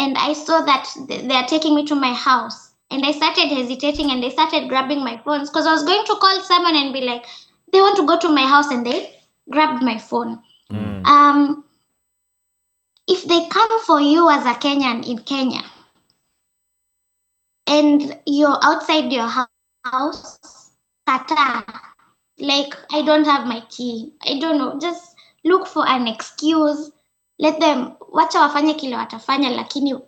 and I saw that they are taking me to my house. And I started hesitating and they started grabbing my phones because I was going to call someone and be like, they want to go to my house, and they grabbed my phone. If they come for you as a Kenyan in Kenya and you're outside your house, kata, like, I don't have my key, I don't know, just look for an excuse. Let them, wacha wafanye kile watafanya, lakini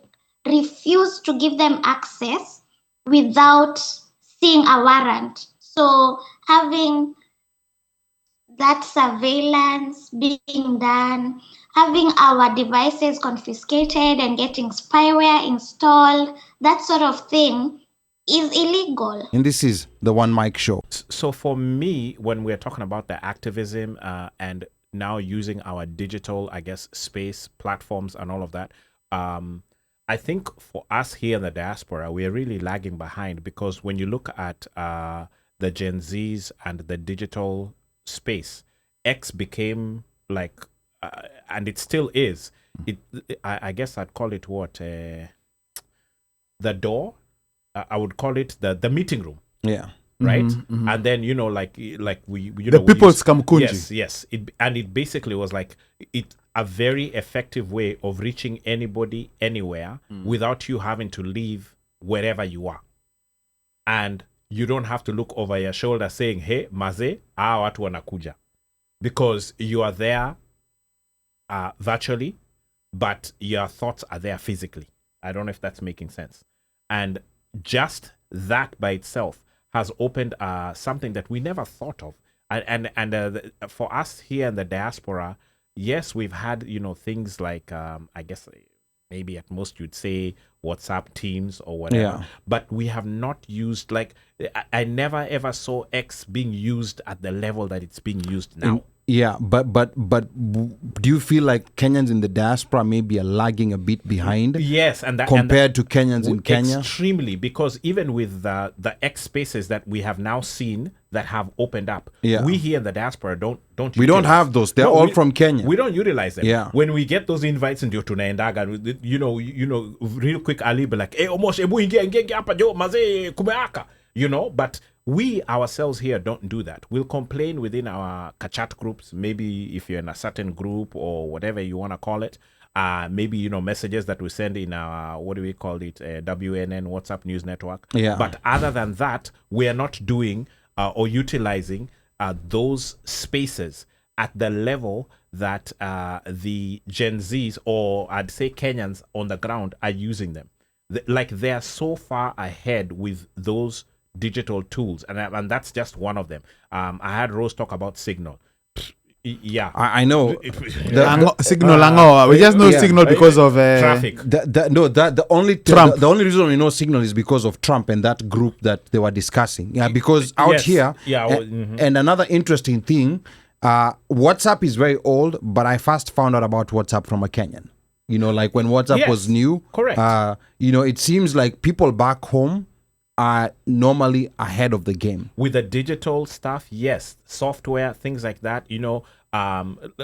refuse to give them access without seeing a warrant. So having that surveillance being done, having our devices confiscated and getting spyware installed, that sort of thing is illegal. And this is the One Mic Show. So for me, when we're talking about the activism and now using our digital, I guess, space platforms and all of that, I think for us here in the diaspora, we're really lagging behind, because when you look at the Gen Zs and the digital space, X became like, and it still is, I guess I'd call it what, the door. I would call it the meeting room. Yeah. Right. And then, you know, like we the people's kamkunji. Yes. It basically was like a very effective way of reaching anybody anywhere without you having to leave wherever you are. And you don't have to look over your shoulder saying, hey, maze, watu wanakuja. Because you are there virtually, but your thoughts are there physically. I don't know if that's making sense. And just that by itself has opened something that we never thought of. And for us here in the diaspora, yes, we've had, you know, things like, I guess maybe at most you'd say WhatsApp Teams or whatever, but we have not used, like, I never ever saw X being used at the level that it's being used now. Yeah, but do you feel like Kenyans in the diaspora maybe are lagging a bit behind? Yes, and compared to Kenyans in Kenya? Extremely, because even with the X spaces that we have now seen that have opened up, we here in the diaspora don't we don't have those. They're all from Kenya. We don't utilize them. Yeah. When we get those invites into tunaendaga, you know, real quick Ali be like, omosh ebu ingia hapa jo maze kumeaka, you know, but we ourselves here don't do that. We'll complain within our chat groups, maybe if you're in a certain group or whatever you want to call it. Maybe, you know, messages that we send in our, what do we call it, WNN, WhatsApp News Network. Yeah. But other than that, we are not doing or utilizing those spaces at the level that the Gen Zs, or I'd say Kenyans on the ground, are using them. Like, they are so far ahead with those digital tools, and that's just one of them. I had Rose talk about Signal. Yeah, I know. Signal Lango. We just know Signal because of traffic. The only Trump. The only reason we know Signal is because of Trump and that group that they were discussing. Yeah, because out here, and another interesting thing, WhatsApp is very old, but I first found out about WhatsApp from a Kenyan. You know, like when WhatsApp was new. Correct. You know, it seems like people back home are normally ahead of the game with the digital stuff. Yes, software, things like that, you know.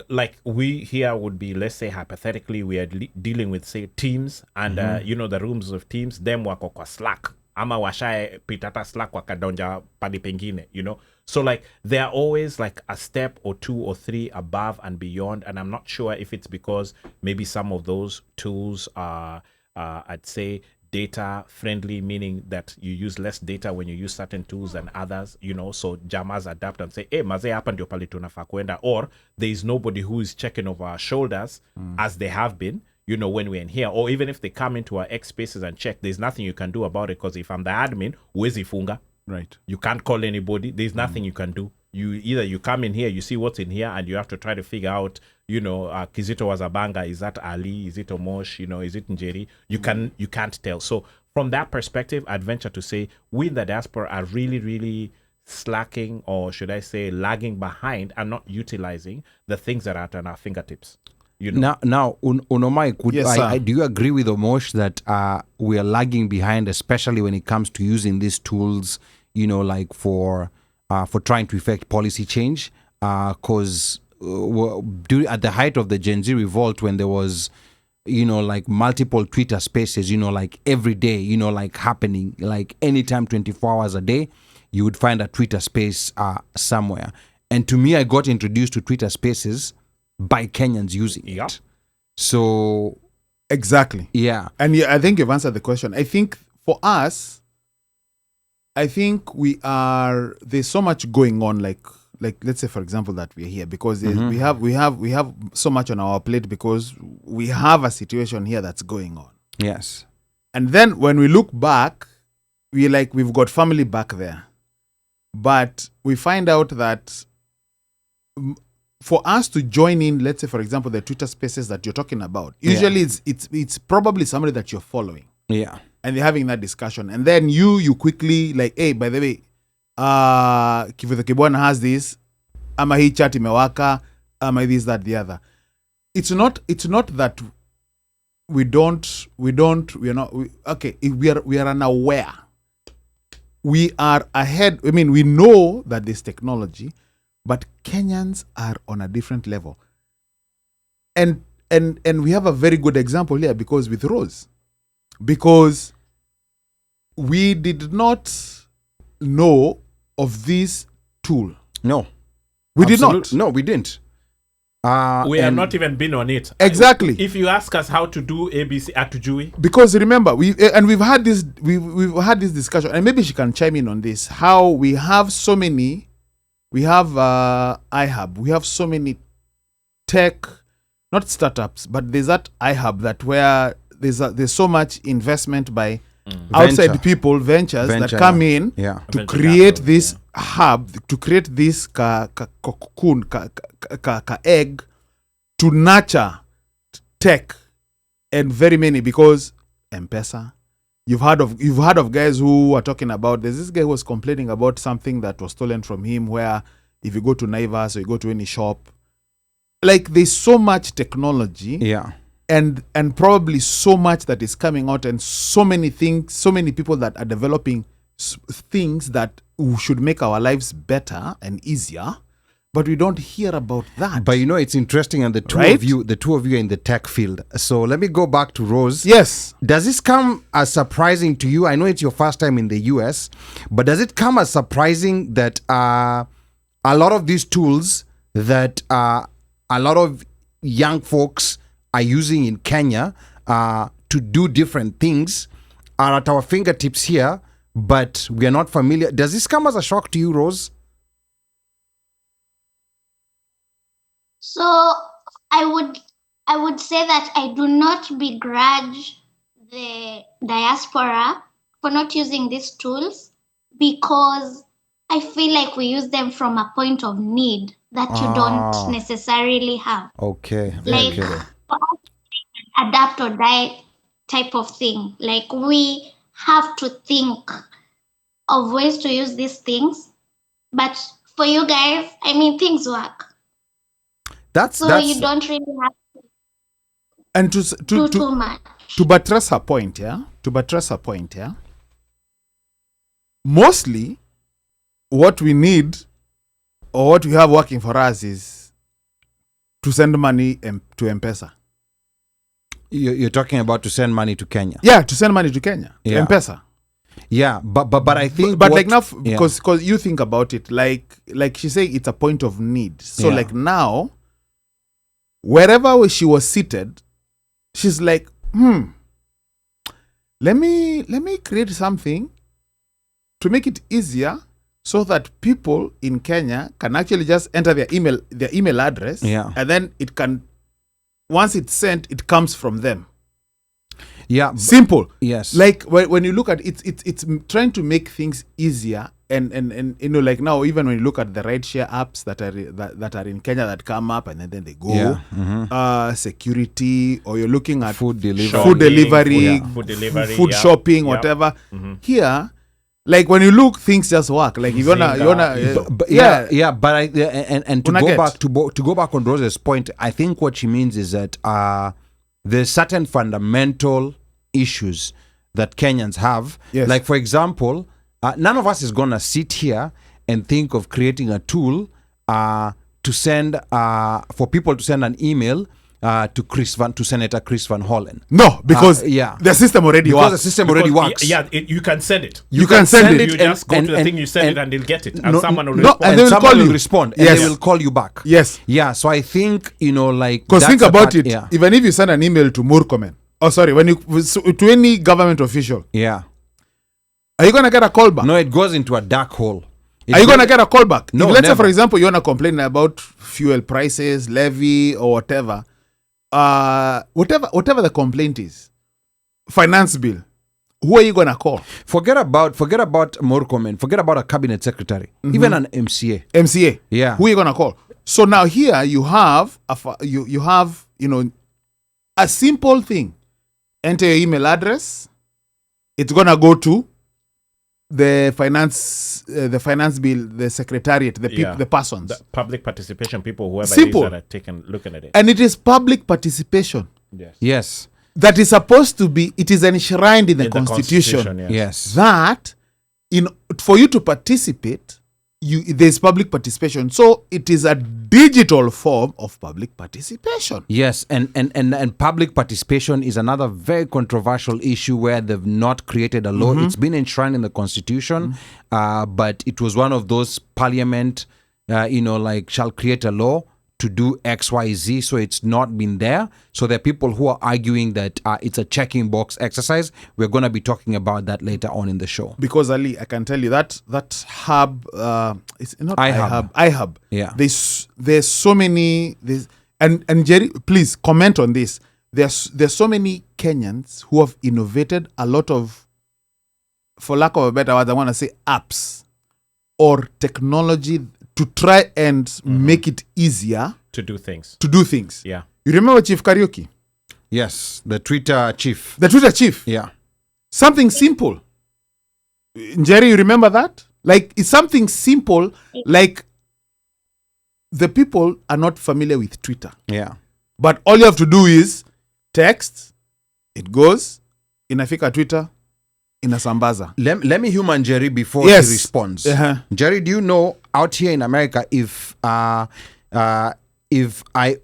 Like we here would be, let's say hypothetically, we are dealing with, say, Teams, and you know, the rooms of Teams, them wako kwa Slack ama washae pitata Slack wakadonja padi pengine, you know. So like they are always like a step or two or three above and beyond, and I'm not sure if it's because maybe some of those tools are I'd say data friendly, meaning that you use less data when you use certain tools than others, you know. So jammers adapt and say, hey, maze hapa ndio pale tunafaa kwenda, or there is nobody who is checking over our shoulders as they have been, you know, when we're in here. Or even if they come into our X spaces and check, there's nothing you can do about it, because if I'm the admin, huwezi funga. Right. You can't call anybody. There's nothing you can do. You come in here, you see what's in here, and you have to try to figure out, you know, Kizito was a banger. Is that Ali? Is it Omosh? You know, is it Njeri? You can't tell. So from that perspective, I'd venture to say we in the diaspora are really, really slacking, or should I say lagging behind, and not utilizing the things that are at our fingertips. You know? Now, Unomai, do you agree with Omosh that we are lagging behind, especially when it comes to using these tools, you know, like for trying to effect policy change? Because at the height of the Gen Z revolt, when there was, like multiple Twitter spaces, like every day, like happening, like anytime, 24 hours a day, you would find a Twitter space somewhere. And to me, I got introduced to Twitter spaces by Kenyans using it. So exactly. Yeah. And I think you've answered the question. I think for us, there's so much going on, like let's say, for example, that we're here because we have so much on our plate because we have a situation here that's going on. Yes. And then when we look back, we've got family back there. But we find out that for us to join in, let's say, for example, the Twitter spaces that you're talking about, usually it's probably somebody that you're following. Yeah. And they're having that discussion. And then you quickly hey, by the way, Kivutha Kibwana has this, ama hii chat imewaka, ama this, that, the other. It's not that we are unaware. We are ahead. I mean, we know that there's technology, but Kenyans are on a different level. And we have a very good example here because with Rose. Because we did not know of this tool. No. We did not. No, we didn't. We have not even been on it. Exactly. If you ask us how to do ABC Atujui. Because remember, we've had this discussion, and maybe she can chime in on this. How we have so many, we have iHub, we have so many tech, not startups, but there's that iHub that where there's so much investment by outside people, ventures that come in to create this hub, to create this cocoon, egg to nurture tech, and very many, because M-Pesa. You've heard of guys who are talking about, there's this guy who was complaining about something that was stolen from him, where if you go to Naivas or you go to any shop, like there's so much technology. Yeah. And probably so much that is coming out, and so many things, so many people that are developing things that should make our lives better and easier, but we don't hear about that. But it's interesting, and the two of you are in the tech field. So let me go back to Rose. Yes. Does this come as surprising to you? I know it's your first time in the US, but does it come as surprising that a lot of these tools that a lot of young folks are using in Kenya to do different things are at our fingertips here, but we are not familiar? Does this come as a shock to you, Rose? So I would say that I do not begrudge the diaspora for not using these tools, because I feel like we use them from a point of need that you don't necessarily have. Okay. Like adapt or die type of thing. Like we have to think of ways to use these things. But for you guys, I mean, things work. You don't really have to and do too much. To buttress her point, mostly what we need or what we have working for us is to send money to M-Pesa. You're talking about to send money to Kenya? Yeah, to send money to Kenya. Yeah. M-Pesa. Yeah, but I think... But like now, because you think about it, like she said, it's a point of need. So like now, wherever she was seated, she's like, let me create something to make it easier so that people in Kenya can actually just enter their email address, and then it can, once it's sent, it comes from them. Yeah, simple. Yes. Like when you look at it, it's trying to make things easier, and like now, even when you look at the rideshare apps that are in Kenya that come up and then they go, security, or you're looking at food delivery, food shopping, whatever. Here, like when you look, things just work. Like if you wanna, but to go back on Rose's point, I think what she means is that there's certain fundamental issues that Kenyans have. Yes. Like, for example, none of us is gonna sit here and think of creating a tool to send for people to send an email to Senator Chris Van Hollen. No, because the system already works. The system already works. You can send it. You can send it. You just go to the thing, you send it, and they'll get it. And someone will respond. And they will call you. Respond. And they will call you back. Yes. Yeah, so I think, because think about it. Yeah. Even if you send an email to Murkomen, to any government official. Yeah. Are you going to get a call back? No, it goes into a dark hole. Are you going to get a call back? No, let's say, for example, you want to complain about fuel prices, levy, or whatever. Whatever the complaint is, finance bill, who are you going to call? Forget about Murkomen. Forget about a cabinet secretary. Even an MCA. Yeah. Who are you going to call? So now here you have a simple thing. Enter your email address. It's going to go to the finance bill, the secretariat, the persons, the public participation people, whoever simple. It is that are taking looking at it, and it is public participation. Yes. That is supposed to be. It is enshrined in the Constitution. Yes. That for you to participate, there's public participation. So it is a digital form of public participation. Yes, and public participation is another very controversial issue where they've not created a law. It's been enshrined in the Constitution, but it was one of those parliament, shall create a law to do X, Y, Z, so it's not been there. So there are people who are arguing that it's a checking box exercise. We're going to be talking about that later on in the show. Because Ali, I can tell you that hub, it's not iHub. Yeah. There's so many. And Njeri, please comment on this. There's so many Kenyans who have innovated a lot of, for lack of a better word, I want to say apps or technology to try and make it easier to do things. Yeah. You remember Chief Karaoke? Yes, the Twitter chief. Yeah. Something simple. Njeri, you remember that? Like, it's something simple, like the people are not familiar with Twitter. Yeah. But all you have to do is text, it goes, inafika Twitter, inasambaza. Let me human Njeri before he responds. Njeri, do you know out here in America if I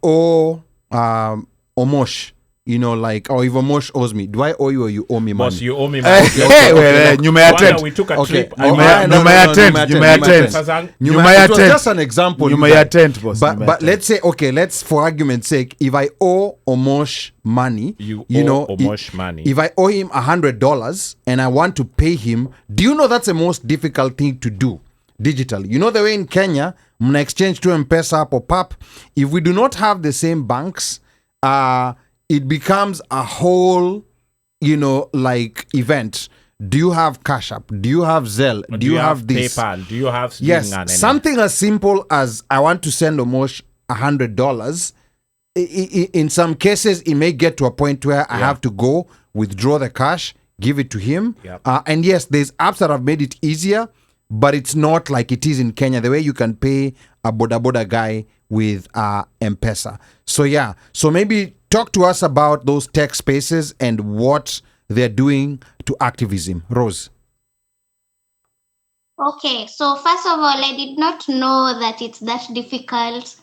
owe Omosh, or if Omosh owes me, do I owe you or you owe me money? Boss, you owe me money. You may attend. We took a trip. You may attend. It was just an example. You may attend, boss. But let's say, let's for argument's sake, if I owe Omosh money, if I owe him $100 and I want to pay him, do you know that's the most difficult thing to do digitally? You know the way in Kenya, mna exchange to M-Pesa or PAP. If we do not have the same banks, it becomes a whole, event. Do you have Cash App? Do you have Zelle? Do you have this? PayPal? Do you have Yes, something as simple as I want to send Omosh $100. In some cases, it may get to a point where I have to go withdraw the cash, give it to him. And yes, there's apps that have made it easier, but it's not like it is in Kenya, the way you can pay a boda guy with M-Pesa. So maybe talk to us about those tech spaces and what they're doing to activism. Rose. Okay, so first of all, I did not know that it's that difficult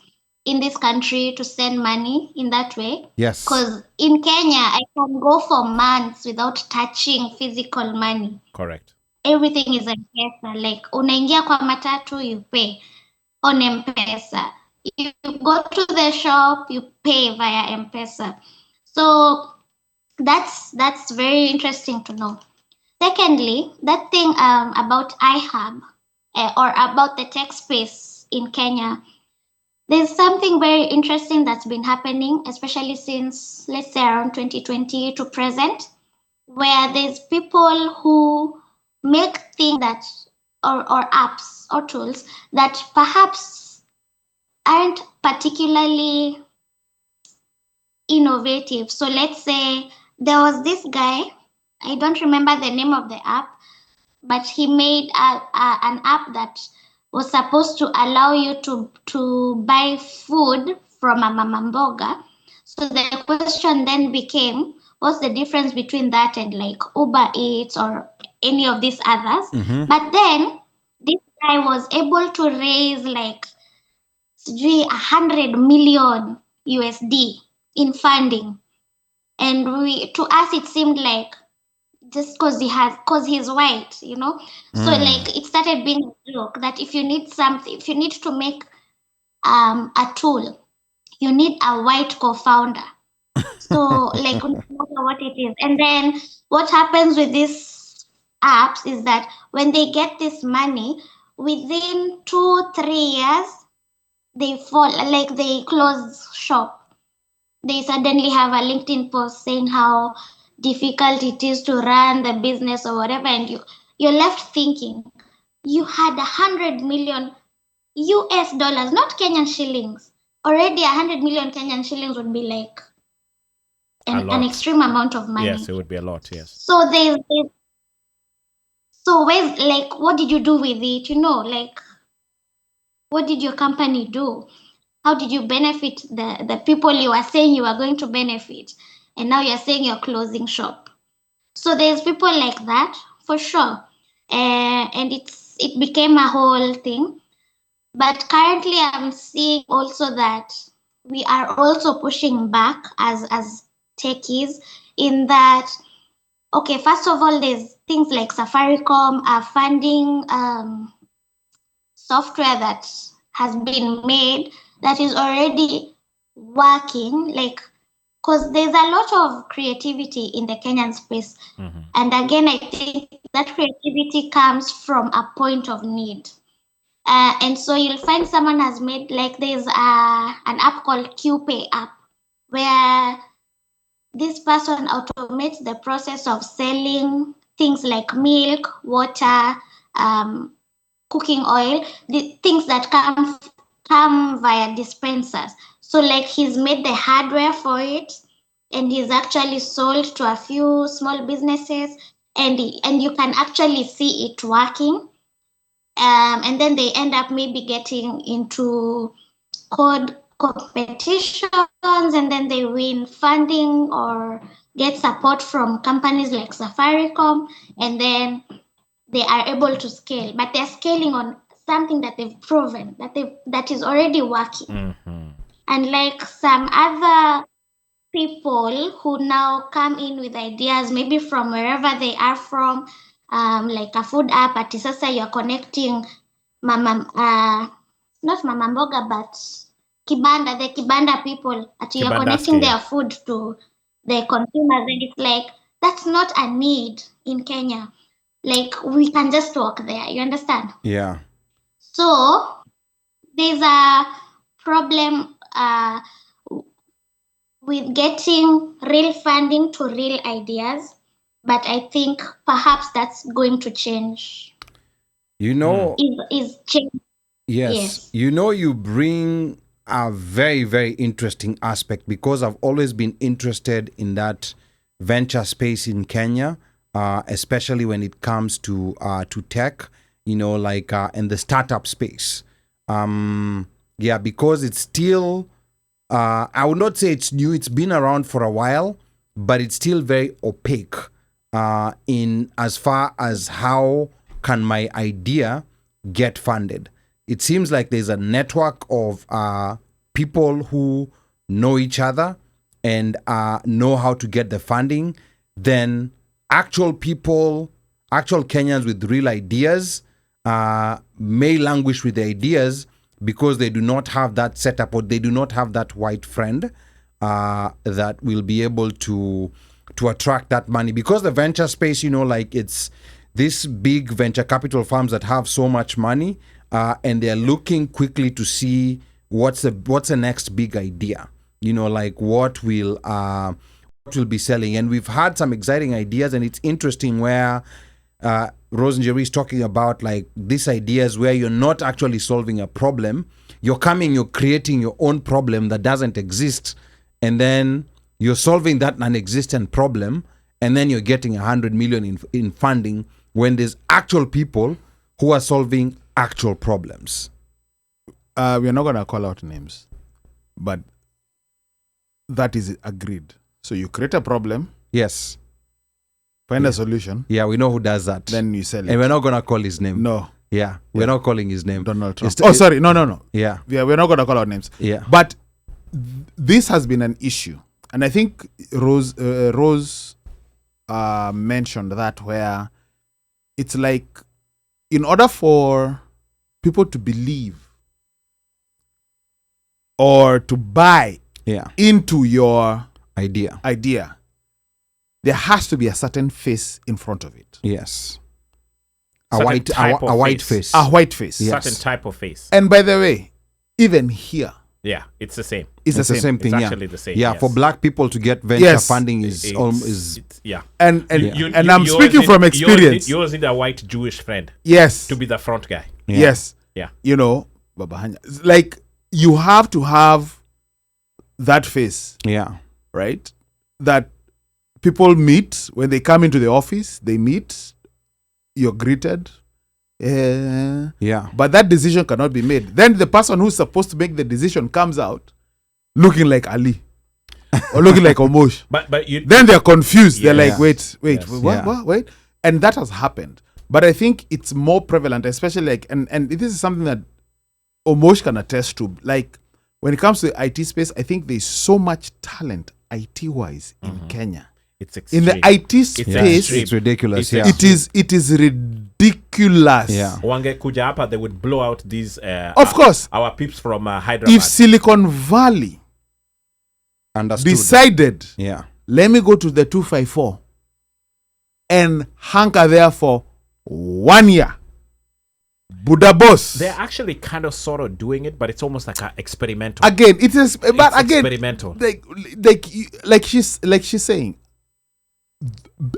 in this country to send money in that way. Yes. Because in Kenya, I can go for months without touching physical money. Correct. Everything is M-Pesa. Like, unaingia kwa matatu, you pay on M-Pesa. You go to the shop, you pay via M-Pesa. So that's very interesting to know. Secondly, that thing about iHub or about the tech space in Kenya, there's something very interesting that's been happening, especially since, let's say, around 2020 to present, where there's people who make things that or apps or tools that perhaps aren't particularly innovative. So let's say there was this guy, I don't remember the name of the app, but he made an app that was supposed to allow you to buy food from a mama mboga. So the question then became, what's the difference between that and like Uber Eats or any of these others? But then this guy was able to raise like $100 million USD in funding. And to us it seemed like just because he's white, So like it started being a joke that if you need to make a tool, you need a white co-founder. So like no matter what it is. And then what happens with these apps is that when they get this money, within 2-3 years, they close shop. They suddenly have a LinkedIn post saying how difficult it is to run the business or whatever, and you're left thinking you had 100 million US dollars, not Kenyan shillings. Already 100 million Kenyan shillings would be like an extreme amount of money. Yes, it would be a lot. Yes. So where's like, what did you do with it? Like, what did your company do? How did you benefit the people you were saying you were going to benefit? And now you're saying you're closing shop. So there's people like that, for sure. And it became a whole thing. But currently I'm seeing also that we are also pushing back as techies, in that, okay, first of all, there's things like Safaricom are funding software that has been made that is already working, like, because there's a lot of creativity in the Kenyan space. And again, I think that creativity comes from a point of need. And so you'll find someone has made, like, there's an app called QPay app, where this person automates the process of selling things like milk, water, cooking oil, the things that come via dispensers. So like he's made the hardware for it, and he's actually sold to a few small businesses, and you can actually see it working. And then they end up maybe getting into code competitions, and then they win funding or get support from companies like Safaricom, and then they are able to scale. But they're scaling on something that they've proven that is already working. And like some other people who now come in with ideas, maybe from wherever they are from, like a food app. At sasa you're connecting not mama mboga, but the kibanda people. You're connecting their food to the consumers, and it's like, that's not a need in Kenya. Like, we can just walk there. You understand? Yeah. So there's a problem with getting real funding to real ideas, but I think perhaps that's going to change. Is change. Yes. You bring a very, very interesting aspect, because I've always been interested in that venture space in Kenya, especially when it comes to tech, like in the startup space. Because it's still, I would not say it's new. It's been around for a while, but it's still very opaque in as far as how can my idea get funded. It seems like there's a network of people who know each other and know how to get the funding. Then actual Kenyans with real ideas may languish with the ideas because they do not have that setup, or they do not have that white friend that will be able to attract that money. Because the venture space, like, it's these big venture capital firms that have so much money, and they're looking quickly to see what's the next big idea, like what will be selling. And we've had some exciting ideas, and it's interesting where Rose Njeri is talking about, like, these ideas where you're not actually solving a problem. You're creating your own problem that doesn't exist, and then you're solving that non-existent problem, and then you're getting 100 million in funding, when there's actual people who are solving actual problems. We're not going to call out names, but that is agreed. So you create a problem. Yes. Find a solution. Yeah, we know who does that. Then you sell it. And we're not going to call his name. No. Yeah, we're not calling his name. Donald Trump. No. Yeah. We're not going to call out names. Yeah. But this has been an issue And I think Rose mentioned that, where it's like, in order for people to believe or to buy into your idea, there has to be a certain face in front of it. Yes. A white face. A white face. Yes. Certain type of face. And by the way, even here, yeah, it's the same. It's the same thing. It's actually the same. Yeah, yes. for black people to get venture funding is yeah. And I'm speaking from experience. You always need a white Jewish friend. Yes. To be the front guy. Yeah. Yes. Yeah. You know, like, you have to have that face. Yeah. Right? That people meet when they come into the office. They meet. You're greeted. But that decision cannot be made. Then the person who's supposed to make the decision comes out looking like Ali or looking like Omosh. But then they're confused. Yeah. They're like, wait, Yes. what? And that has happened. But I think it's more prevalent, especially like, and this is something that Omosh can attest to. Like, when it comes to the IT space, I think there's so much talent IT-wise in Kenya. It's extreme. In the IT space, it's ridiculous. It is ridiculous. Yeah. Wange kuja hapa, they would blow out these. Of course, our peeps from Hyderabad. if Silicon Valley decided, let me go to the 254 and hunker there for 1 year, Buddha boss. They're actually kind of sort of doing it, but it's almost like an experimental. Again, it is, but it's again, experimental. Like she's saying,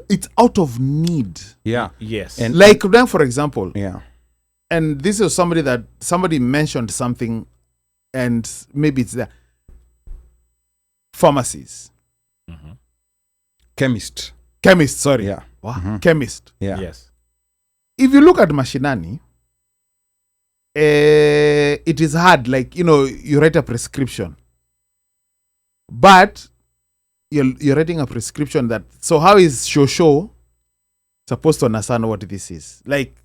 it's out of need. Yeah. Yes. And like then, for example, yeah. And this is somebody mentioned something, and maybe it's there. Pharmacies. Chemist. Sorry. Yeah. Wow. Chemist. Yeah. Yes. If you look at Mashinani, it is hard. Like, you write a prescription, but you're writing a prescription that. So how is Shosho supposed to understand what this is? Like,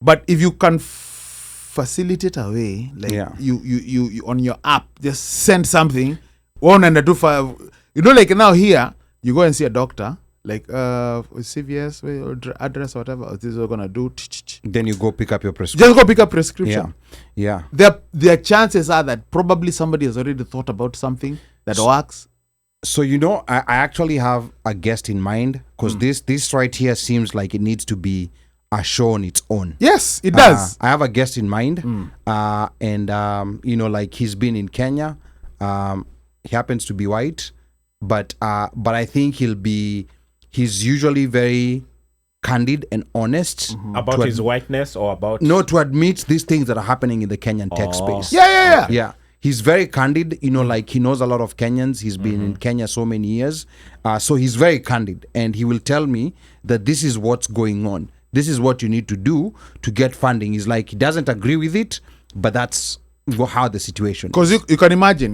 but if you can facilitate a way, like you on your app, just send something. 1 and 2 for, like now here you go and see a doctor. Like CVS address or whatever this is gonna do. Then you go pick up your prescription. Just go pick up prescription. Yeah. Their chances are that probably somebody has already thought about something that works. So I actually have a guest in mind, because this right here seems like it needs to be a show on its own. Yes, it does. I have a guest in mind, and like, he's been in Kenya. He happens to be white, but I think he's usually very candid and honest about his whiteness, or about to admit these things that are happening in the Kenyan tech space. Yeah. He's very candid, like, he knows a lot of Kenyans. He's been in Kenya so many years, so he's very candid, and he will tell me that this is what's going on. This is what you need to do to get funding. He's like, he doesn't agree with it, but that's how the situation is. Because you can imagine,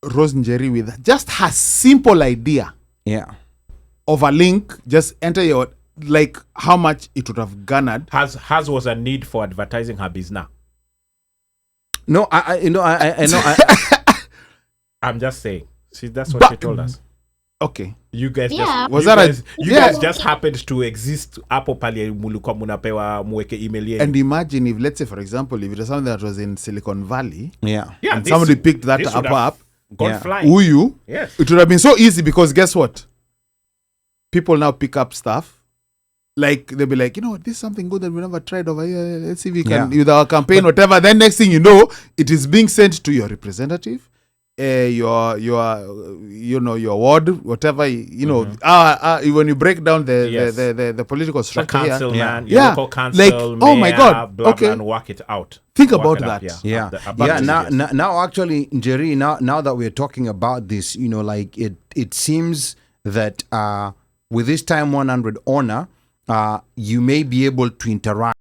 Rose Njeri with just her simple idea of a link, just enter your, like, how much it would have garnered. Has was a need for advertising her business. No, I know. I'm just saying. See, that's what she told us. Okay. You guys just happened to exist hapo pale mulikuwa munapewa muweke email yenu. And imagine if, let's say, for example, if it was something that was in Silicon Valley, and somebody picked that up, gone flying. Yes. It would have been so easy, because guess what? People now pick up stuff. Like, they'll be like, this is something good that we never tried over here. Let's see if we can, with our campaign, whatever. Then next thing you know, it is being sent to your representative, your ward, whatever, when you break down the political structure, the council, here, your local council, like, mayor, oh my God, blah, blah, and work it out. Think about that. Now actually, Njeri, now that we're talking about this, like, it seems that with this Time 100 honor, you may be able to interact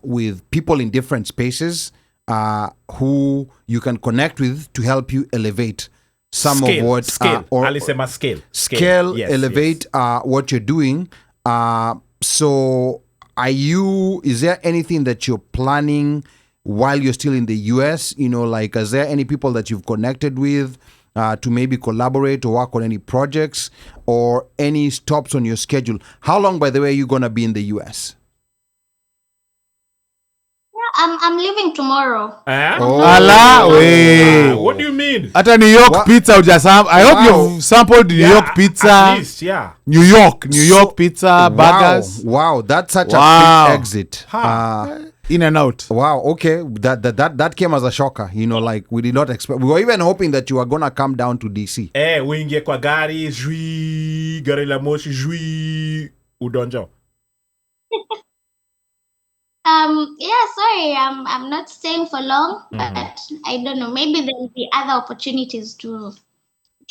with people in different spaces who you can connect with to help you elevate some of what scale, elevate what you're doing. So is there anything that you're planning while you're still in the US? Like, is there any people that you've connected with to maybe collaborate or work on any projects or any stops on your schedule? How long, by the way, are you going to be in the US? I'm leaving tomorrow. What do you mean? At a New York pizza, I hope you've sampled New York pizza. At least, New York pizza, burgers. Wow, that's such a quick exit. In and out. Wow, okay. That came as a shocker. Like we did not expect. We were even hoping that you were gonna come down to DC. Uingie kwa gari, gari la moshi, udonjo. Sorry, I'm not staying for long, but I don't know. Maybe there will be other opportunities to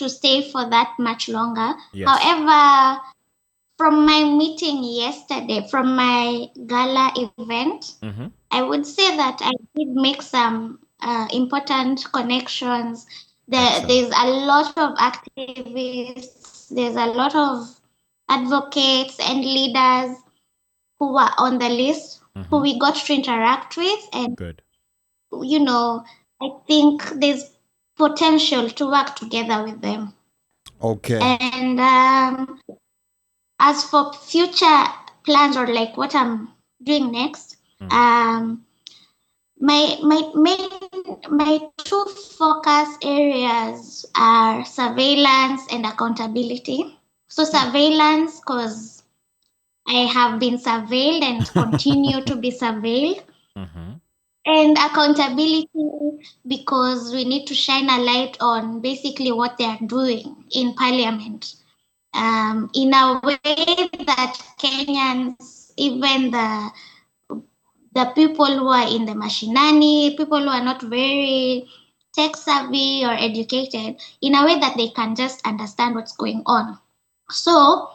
stay for that much longer. Yes. However, from my meeting yesterday, from my gala event, I would say that I did make some important connections. There's a lot of activists, there's a lot of advocates and leaders who were on the list, who we got to interact with. And, good. I think there's potential to work together with them. Okay. And as for future plans or like what I'm doing next, my two focus areas are surveillance and accountability. So surveillance, because I have been surveilled and continue to be surveilled. And accountability, because we need to shine a light on basically what they are doing in parliament. In a way that Kenyans, even the people who are in the mashinani, people who are not very tech savvy or educated, in a way that they can just understand what's going on. So,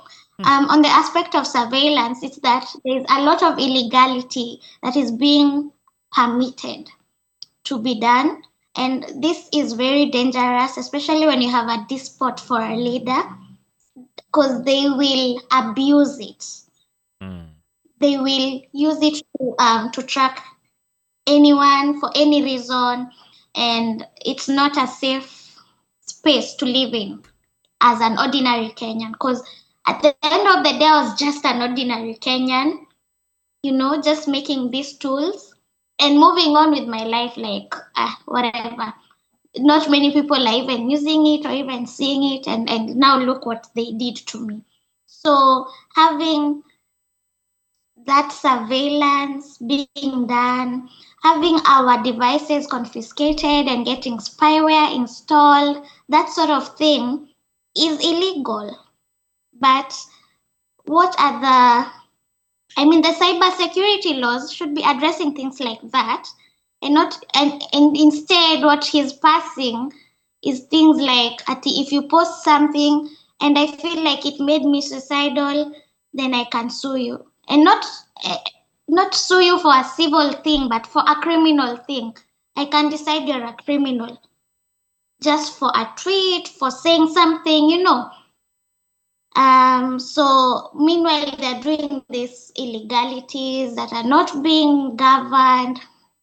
on the aspect of surveillance, it's that there's a lot of illegality that is being permitted to be done. And this is very dangerous, especially when you have a despot for a leader, because they will abuse it. They will use it to track anyone for any reason, and it's not a safe space to live in as an ordinary Kenyan, because at the end of the day, I was just an ordinary Kenyan, just making these tools and moving on with my life like whatever. Not many people are even using it or even seeing it, and now look what they did to me. So having that surveillance being done, having our devices confiscated and getting spyware installed, that sort of thing is illegal. But what are the cyber security laws should be addressing things like that, and not and instead what he's passing is things like if you post something and I feel like it made me suicidal, then I can sue you. And not sue you for a civil thing, but for a criminal thing. I can decide you're a criminal just for a tweet, for saying something, So meanwhile, they're doing these illegalities that are not being governed.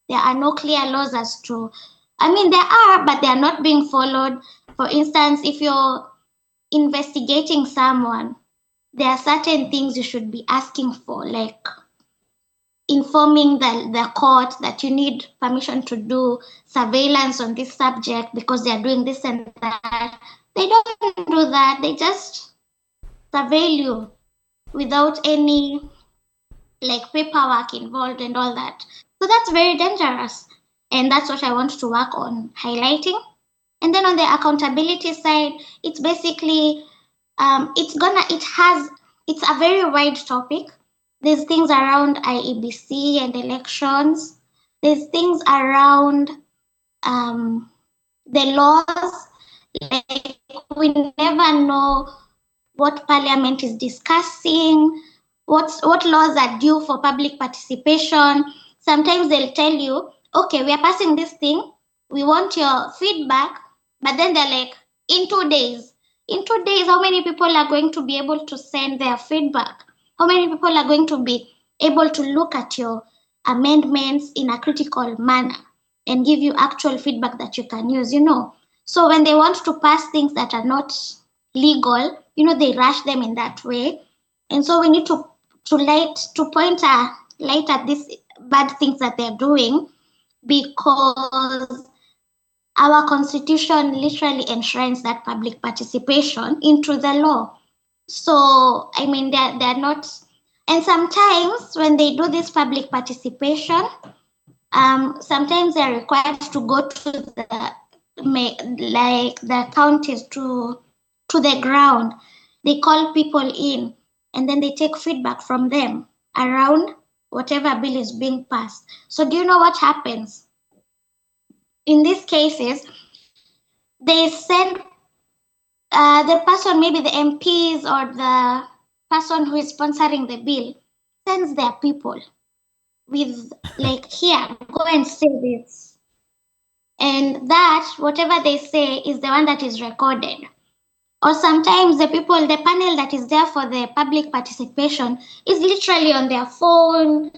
There are no clear laws as to, there are, but they are not being followed. For instance, if you're investigating someone, there are certain things you should be asking for, like informing the court that you need permission to do surveillance on this subject because they are doing this and that. They don't do that. They just surveil you without any paperwork involved and all that. So that's very dangerous. And that's what I want to work on highlighting. And then on the accountability side, it's basically it's a very wide topic. There's things around IEBC and elections. There's things around the laws. Like we never know what Parliament is discussing, what laws are due for public participation. Sometimes they'll tell you, okay, we are passing this thing, we want your feedback, but then they're like, in 2 days. In 2 days, how many people are going to be able to send their feedback? How many people are going to be able to look at your amendments in a critical manner and give you actual feedback that you can use, So when they want to pass things that are not legal, they rush them in that way. And so we need to point a light at these bad things that they're doing, because our constitution literally enshrines that public participation into the law. So they're not, and sometimes when they do this public participation, sometimes they're required to go to the counties, to the ground. They call people in, and then they take feedback from them around whatever bill is being passed. So do you know what happens? In these cases, they send the person, maybe the MPs or the person who is sponsoring the bill, sends their people with here, go and say this. And that, whatever they say, is the one that is recorded. Or sometimes the panel that is there for the public participation is literally on their phone,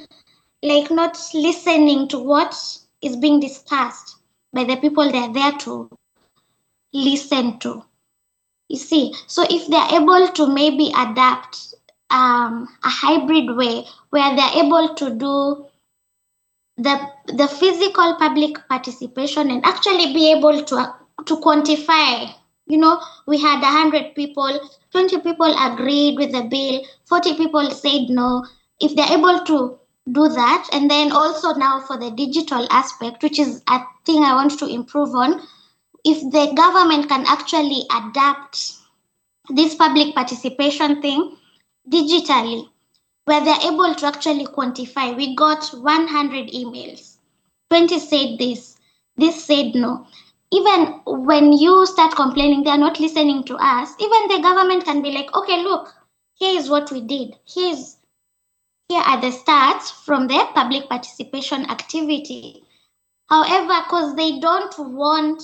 not listening to what is being discussed by the people they're there to listen to. You see, so if they're able to maybe adapt a hybrid way where they're able to do the physical public participation and actually be able to quantify. We had 100 people, 20 people agreed with the bill, 40 people said no. If they're able to do that, and then also now for the digital aspect, which is a thing I want to improve on, if the government can actually adapt this public participation thing digitally, where they're able to actually quantify. We got 100 emails. 20 said this said no. Even when you start complaining, they're not listening to us. Even the government can be like, okay, look, here is what we did. Here are the stats from the public participation activity. However, because they don't want,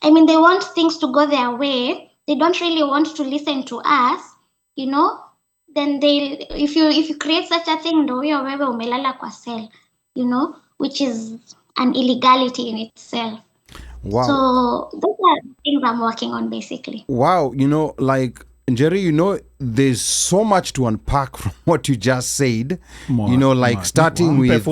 they want things to go their way. They don't really want to listen to us, then if you create such a thing, ndo huyo wewe umelala kwa cell, which is an illegality in itself. Wow. So those are things I'm working on basically. Wow, Njeri, there's so much to unpack from what you just said. Starting with,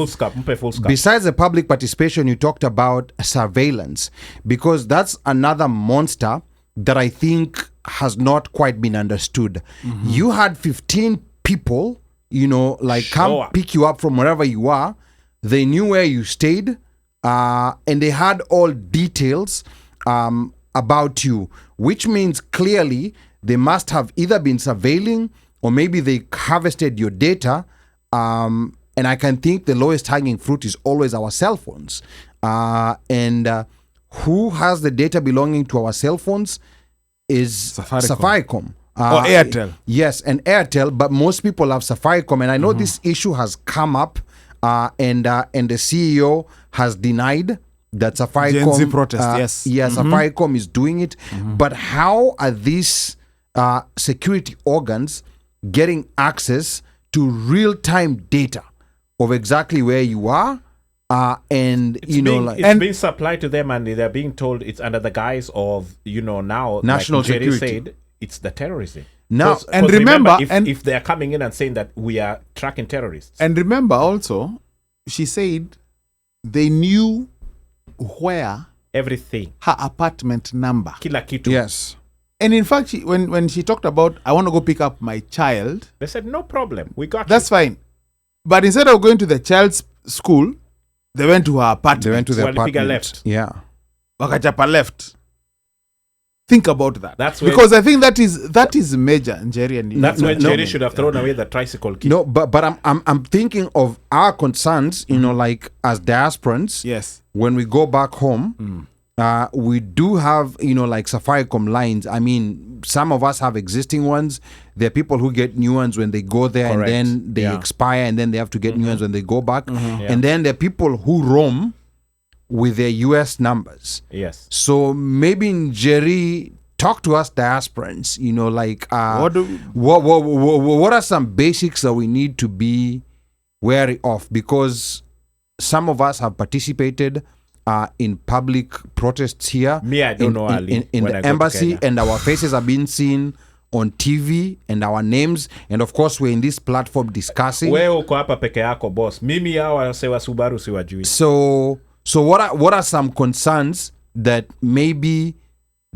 besides the public participation, you talked about surveillance, because that's another monster that I think has not quite been understood. Mm-hmm. You had 15 people, come pick you up from wherever you are. They knew where you stayed, and they had all details about you, which means clearly they must have either been surveilling or maybe they harvested your data. And I can think the lowest hanging fruit is always our cell phones. And who has the data belonging to our cell phones is Safaricom. Or Airtel. Yes, and Airtel, but most people have Safaricom. And I know this issue has come up, and the CEO has denied that Safaricom... Gen Z protest, yes. Safaricom is doing it. But how are these security organs getting access to real-time data of exactly where you are? And it's being supplied to them, and they're being told it's under the guise of now national like Njeri security. Said, it's the terrorism. Now, and remember, if they're coming in and saying that we are tracking terrorists, and remember also, she said they knew where everything, her apartment number, kila kitu. Yes. And in fact, when she talked about, I want to go pick up my child, they said no problem, we got that's fine. But instead of going to the child's school, they went to her apartment. They went to the apartment. Left. Yeah. Wakachapa left. Think about that. That's because I think that is major, Njeri. And that's when Njeri should have thrown away the tricycle key. No, but I'm thinking of our concerns, like as diasporans. Yes. When we go back home, we do have, like Safaricom lines. I mean, some of us have existing ones. There are people who get new ones when they go there. Correct. And then they expire, and then they have to get new ones when they go back. And then there are people who roam with their US numbers. Yes. So maybe Njeri, talk to us diasporans, what are some basics that we need to be wary of? Because some of us have participated in public protests here. Me, I don't know, Ali, in when the I go to embassy, Kenya. and our faces are being seen on TV and our names, and of course we're in this platform discussing. Wewe uko hapa peke yako boss. Mimi hawa wasewa Subaru siwajui. So what are some concerns that maybe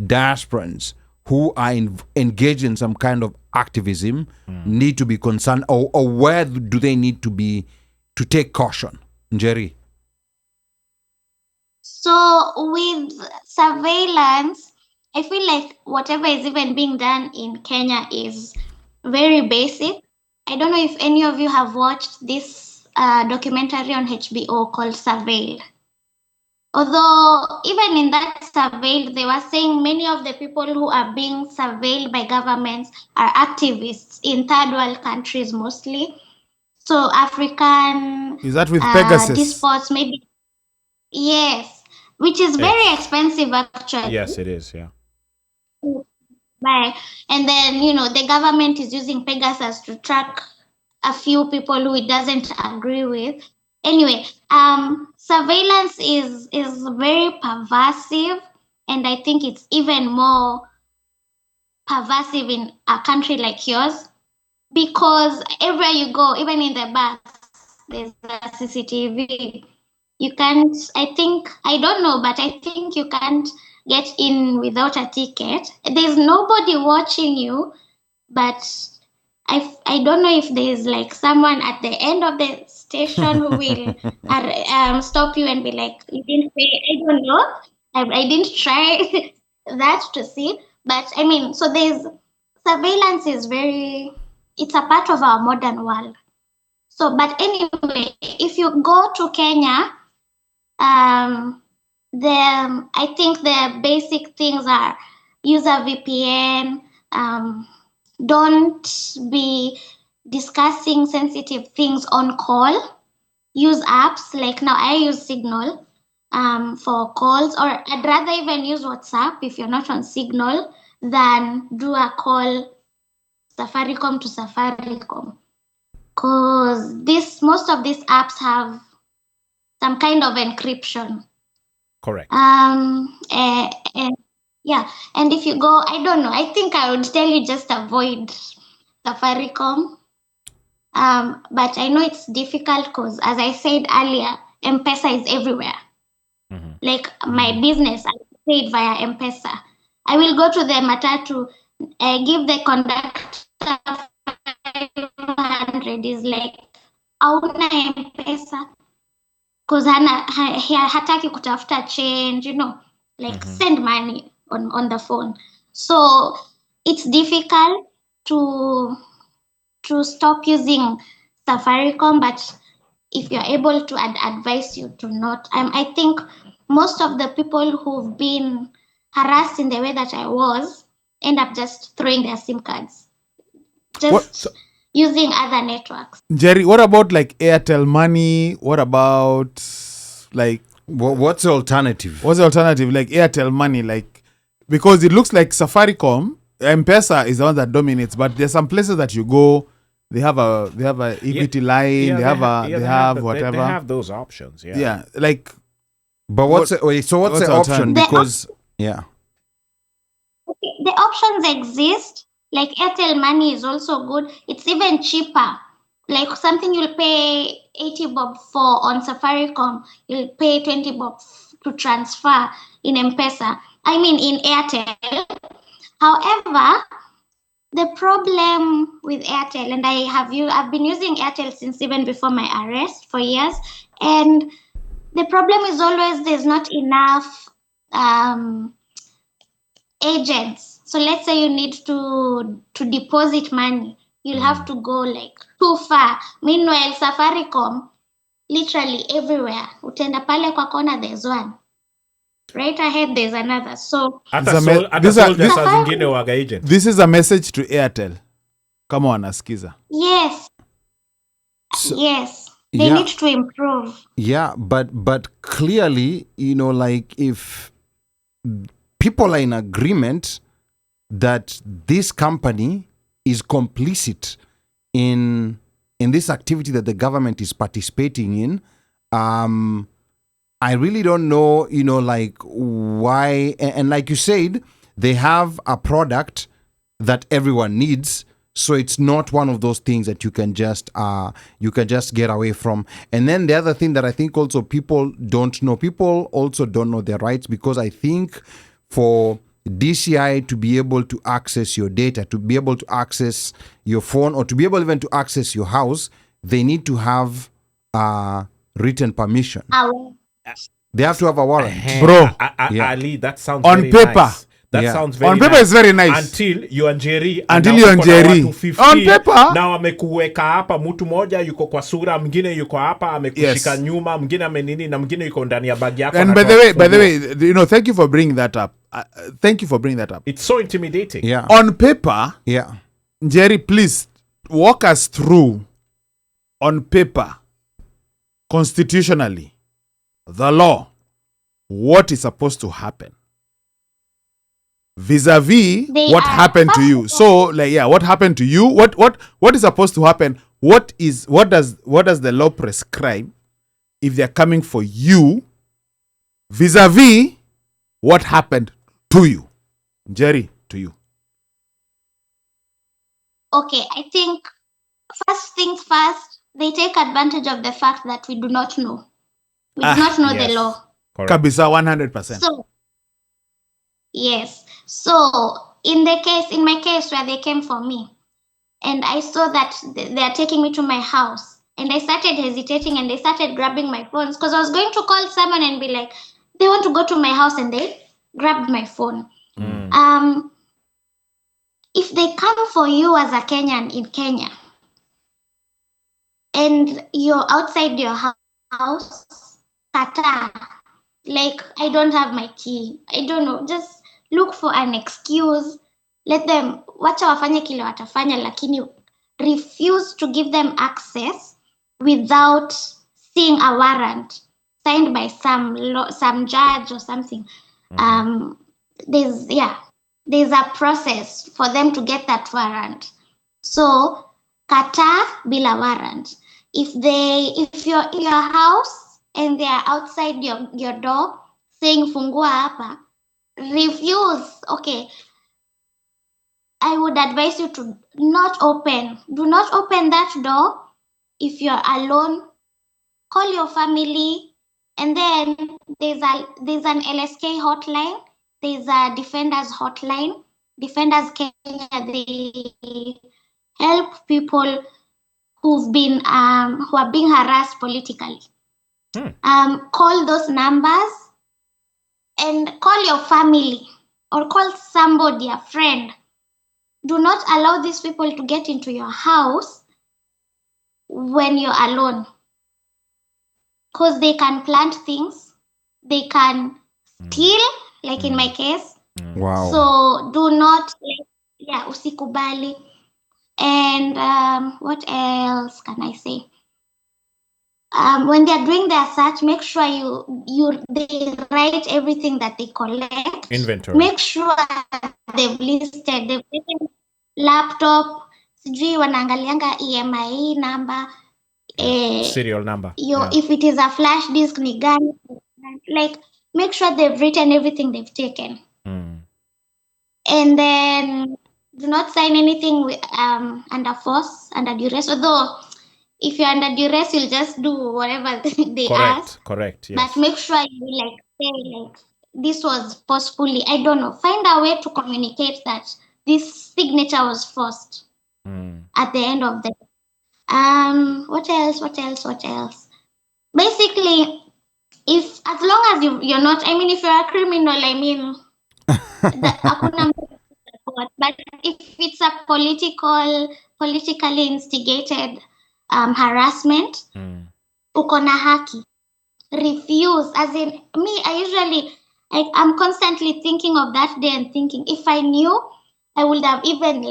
diasporans who are engaged in some kind of activism need to be concerned, or where do they need to take caution? Njeri? So with surveillance, I feel like whatever is even being done in Kenya is very basic. I don't know if any of you have watched this documentary on HBO called Surveilled. Although even in that Surveilled, they were saying many of the people who are being surveilled by governments are activists in third world countries mostly. So African Is that with Pegasus? diasporas, maybe. Yes, which is very expensive actually. Yes, it is, yeah. Right. And then, the government is using Pegasus to track a few people who it doesn't agree with. Anyway, surveillance is very pervasive, and I think it's even more pervasive in a country like yours, because everywhere you go, even in the bus, there's a CCTV. You can't, I don't know, but I think you can't get in without a ticket. There's nobody watching you, but I don't know if there's like someone at the end of the station who will stop you and be like, you didn't pay. I don't know. I didn't try that to see. But I mean, so there's surveillance is it's a part of our modern world. So, but anyway, if you go to Kenya, I think the basic things are use a VPN, don't be discussing sensitive things on call, use apps, like now I use Signal for calls, or I'd rather even use WhatsApp if you're not on Signal than do a call Safaricom to Safaricom, because most of these apps have some kind of encryption. Correct. Yeah, and if you go, I don't know, I think I would tell you just avoid Safaricom. But I know it's difficult because, as I said earlier, M-Pesa is everywhere. Mm-hmm. Like my business, I paid via M-Pesa. I will go to the matatu, give the conductor 500, is like, hauna M-Pesa. Because hataki kutafuta change, like send money on the phone. So it's difficult to stop using Safaricom, but if you're able to, I'd advise you to not. I think most of the people who've been harassed in the way that I was end up just throwing their SIM cards. Using other networks. Njeri, what about like Airtel Money? What about like... What's the alternative? What's the alternative? Like Airtel Money, like... Because it looks like Safaricom, M-Pesa is the one that dominates, but there's some places that you go, they have a equity line, they have whatever. They have those options, yeah. Yeah, like... But what's the option? Because, okay, the options exist. Like Airtel Money is also good. It's even cheaper. Like something you'll pay 80 bob for on Safaricom, you'll pay 20 bob to transfer in M-Pesa. I mean in Airtel. However, the problem with Airtel, and I've been using Airtel since even before my arrest for years, and the problem is always there's not enough agents. So let's say you need to deposit money, you'll have to go like too far. Meanwhile, Safaricom, literally everywhere. Utenda pale kwa kona, there's one. Right ahead, there's another. So this is a message to Airtel. Come on, Askiza. Yes. Yes. They need to improve. Yeah, but clearly, like if people are in agreement that this company is complicit in this activity that the government is participating in, I really don't know, like why. And like you said, they have a product that everyone needs. So it's not one of those things that you can just get away from. And then the other thing that I think also people also don't know their rights, because I think for DCI to be able to access your data, to be able to access your phone, or to be able even to access your house, they need to have written permission. They have to have a warrant. Bro, Ali, that sounds on very paper. nice. That sounds very on paper nice. is very nice Until you and Njeri on paper na amekuweka hapa, mtu moja yuko kwa sura, mwingine yuko hapa amekushika nyuma, mwingine amenini, na mwingine yuko ndani ya bagi yako. And by the way, thank you for bringing that up. It's so intimidating. On paper, Njeri, please walk us through on paper, constitutionally, the law, what is supposed to happen vis-a-vis what happened to you. So what happened to you, what is supposed to happen, what does the law prescribe if they're coming for you vis-a-vis what happened to you. Njeri, to you. Okay, I think first things first, they take advantage of the fact that we do not know. We do not know the law. Kabisa, 100%. So, yes. So, in my case where they came for me, and I saw that they are taking me to my house, and I started hesitating, and they started grabbing my phones, because I was going to call someone and be like, they want to go to my house, and they grabbed my phone. If they come for you as a Kenyan in Kenya, and you're outside your house, kata, like, I don't have my key, I don't know, just look for an excuse. Let them, wacha wafanye kile watafanya, lakini refuse to give them access without seeing a warrant signed by some judge or something. There's a process for them to get that warrant. So, kata bila warrant. If you're in your house and they are outside your door saying fungua hapa, refuse. Okay, I would advise you to do not open that door. If you're alone, call your family, and then there's an LSK hotline, there's a Defenders hotline. Defenders Kenya, they help people who are being harassed politically. Call those numbers and call your family or call somebody, a friend. Do not allow these people to get into your house when you're alone, because they can plant things, they can steal, like in my case. Wow. So do not, usikubali. And what else can I say? When they're doing their search, make sure they write everything that they collect. Inventory. Make sure they've written laptop, sijui wanaangalianga EMI number, serial number. If it is a flash disk ni gani, like make sure they've written everything they've taken. And then do not sign anything under force, under duress. Although if you're under duress, you'll just do whatever they ask. Correct, yes. But make sure you say this was forcefully. I don't know. Find a way to communicate that this signature was forced at the end of the day. What else? Basically, as long as you're not, if you're a criminal, but if it's a politically instigated harassment, uko na haki. Refuse. As in me, I'm constantly thinking of that day and thinking, if I knew, I would have even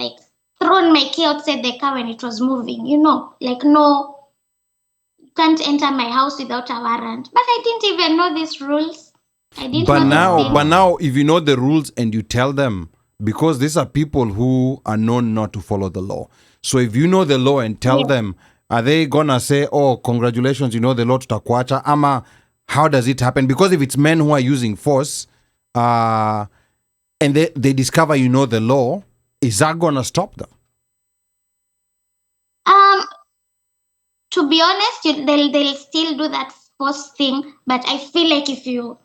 thrown my key outside the car when it was moving. No, you can't enter my house without a warrant. But I didn't even know these rules. But now, if you know the rules and you tell them, because these are people who are known not to follow the law. So if you know the law and tell them, are they gonna say, "Oh, congratulations, you know the law, tutakuacha"? Ama how does it happen? Because if it's men who are using force, and they discover the law, is that gonna stop them? To be honest, they'll still do that force thing, but I feel like if you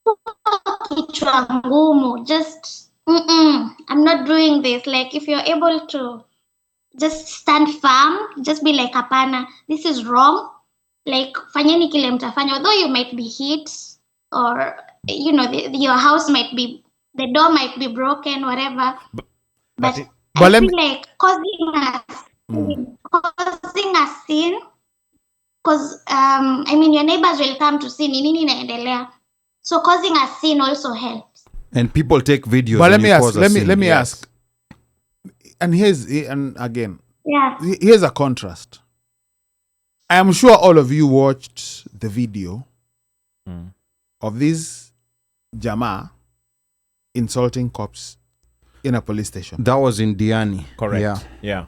kichwa ngumu, just I'm not doing this. Like if you're able to just stand firm, just be like hapana, this is wrong. Like fanyeni kile mtafanya, although you might be hit or your house might be, the door might be broken, whatever. But I feel like causing a scene, because your neighbors will come to see nini inaendelea. So causing a scene also helps. And people take videos. But let me ask. And again, here's a contrast. I am sure all of you watched the video of this Jama insulting cops in a police station. That was in Diani. Correct. Yeah.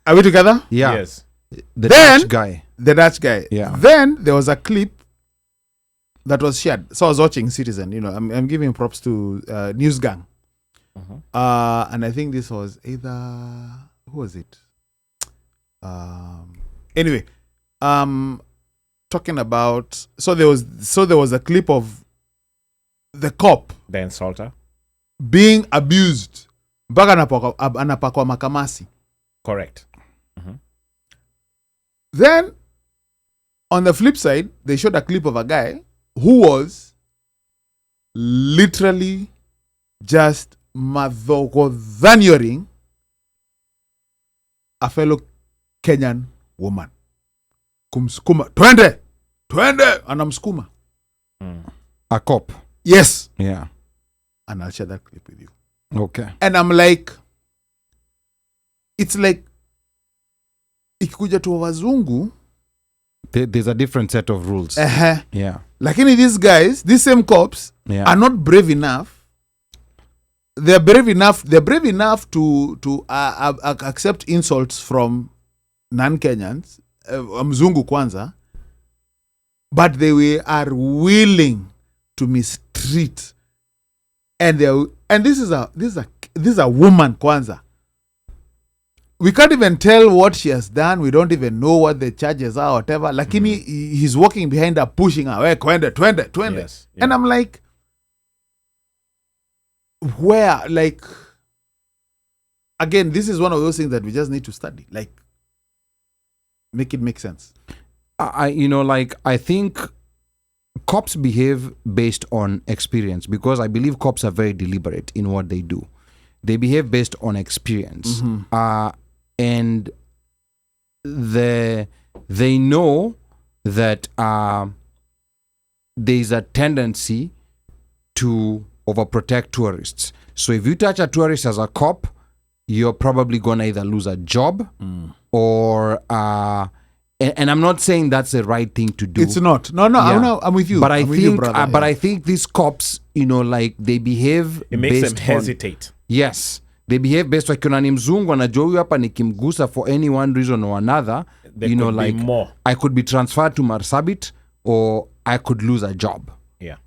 Are we together? Yeah. Yes. The Dutch guy. Yeah. Then there was a clip that was shared. So I was watching Citizen. I'm giving props to News Gang. And I think this was either, who was it? Anyway, talking about, so there was a clip of the cop, the insulter, being abused. Mpaka anapakwa makamasi. Correct. Then on the flip side, they showed a clip of a guy who was literally just madhogodhaniering a fellow Kenyan woman. Kumskuma. Twende! Anamskuma. A cop. Yes. Yeah. And I'll share that clip with you. Okay. And I'm like, it's like, ikikuja tu wazungu, there's a different set of rules. Yeah. Lakini these same cops are not brave enough. They're brave enough to accept insults from non-Kenyans, mzungu kwanza, but they are willing to mistreat. And this is a woman kwanza. We can't even tell what she has done. We don't even know what the charges are or whatever. Lakini he's walking behind her, pushing her. Twende. Yes, yeah. And I'm like, where? Like, again, this is one of those things that we just need to study. Like, make it make sense. I think cops behave based on experience, because I believe cops are very deliberate in what they do. They behave based on experience. And they know that there's a tendency to overprotect tourists. So if you touch a tourist as a cop, you're probably going to either lose a job or... and I'm not saying that's the right thing to do. It's not. No, yeah. I'm with you. But I think these cops, they behave. It makes them hesitate. Yes. They behave based on kiona ni mzungu anajua huyu hapa nikimgusa for any one reason or another, more. I could be transferred to Marsabit or I could lose a job. Yeah.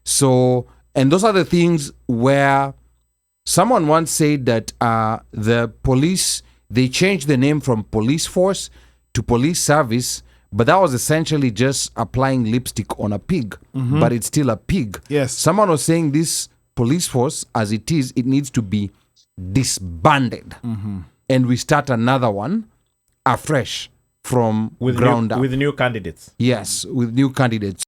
So, and those are the things where someone once said that the police, they changed the name from police force to police service, but that was essentially just applying lipstick on a pig, but it's still a pig. Yes. Someone was saying this police force, as it is, it needs to be disbanded. And we start another one afresh from ground up. With new candidates. Yes, with new candidates.